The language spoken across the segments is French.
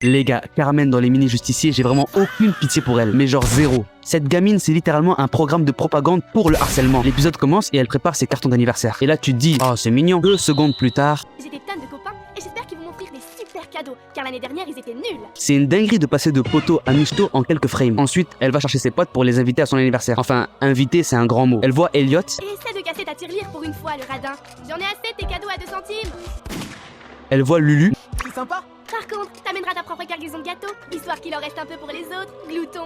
Les gars, Carmen dans les mini-justiciers, j'ai vraiment aucune pitié pour elle, mais genre zéro. Cette gamine, c'est littéralement un programme de propagande pour le harcèlement. L'épisode commence et elle prépare ses cartons d'anniversaire. Et là, tu te dis, oh, c'est mignon. 2 secondes plus tard, J'ai des tonnes de copains et j'espère qu'ils vont m'offrir des super cadeaux, car l'année dernière, ils étaient nuls. c'est une dinguerie de passer de poteau à michto en quelques frames. Ensuite, elle va chercher ses potes pour les inviter à son anniversaire. Enfin, inviter, c'est un grand mot. Elle voit Elliot, Et essaie de casser ta tirelire pour une fois, le radin. J'en ai assez de tes cadeaux à 2 centimes. elle voit Lulu, C'est sympa. Par contre, t'amèneras ta propre cargaison de gâteaux, histoire qu'il en reste un peu pour les autres, glouton.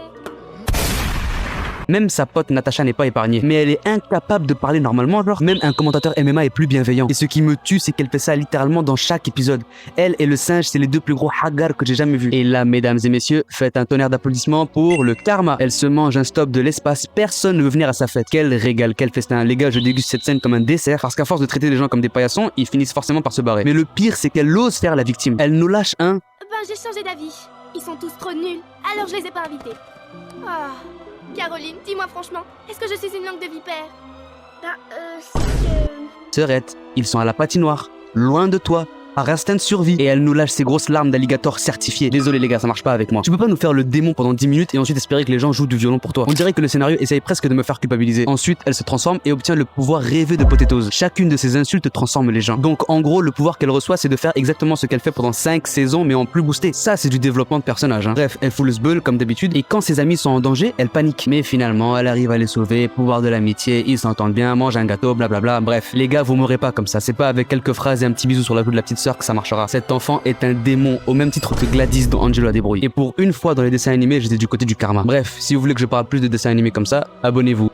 même sa pote Natacha n'est pas épargnée. Mais elle est incapable de parler normalement, genre même un commentateur MMA est plus bienveillant. Et ce qui me tue, c'est qu'elle fait ça littéralement dans chaque épisode. Elle et le singe, c'est les 2 plus gros haggars que j'ai jamais vus. Et là, mesdames et messieurs, faites un tonnerre d'applaudissements pour le karma. Elle se mange un stop de l'espace, personne ne veut venir à sa fête. Quel régal, quel festin. Les gars, je déguste cette scène comme un dessert, parce qu'à force de traiter les gens comme des paillassons, ils finissent forcément par se barrer. Mais le pire, c'est qu'elle ose faire la victime. Elle nous lâche un Ben, j'ai changé d'avis. Ils sont tous trop nuls, alors je les ai pas invités. Ah. Caroline, dis-moi franchement, est-ce que je suis une langue de vipère? C'est que... Serette. Ils sont à la patinoire, loin de toi, par instinct de survie. Et elle nous lâche ses grosses larmes d'alligator certifiées. Désolé les gars, ça marche pas avec moi. Tu peux pas nous faire le démon pendant 10 minutes et ensuite espérer que les gens jouent du violon pour toi. On dirait que le scénario essaye presque de me faire culpabiliser. Ensuite, elle se transforme et obtient le pouvoir rêvé de Potatoes. Chacune de ses insultes transforme les gens. Donc en gros, le pouvoir qu'elle reçoit, c'est de faire exactement ce qu'elle fait pendant 5 saisons, mais en plus boosté. Ça, c'est du développement de personnage. Bref, elle fout le sbeul comme d'habitude et quand ses amis sont en danger, elle panique. Mais finalement, elle arrive à les sauver, pouvoir de l'amitié, ils s'entendent bien, mangent un gâteau, blablabla. Bref, les gars, vous m'aurez pas comme ça. C'est pas avec quelques phrases et un petit bisou sur la joue de la petite sœur que ça marchera. Cet enfant est un démon, au même titre que Gladys dans Angelo la débrouille. Et pour une fois dans les dessins animés, j'étais du côté du karma. Bref, si vous voulez que je parle plus de dessins animés comme ça, abonnez-vous.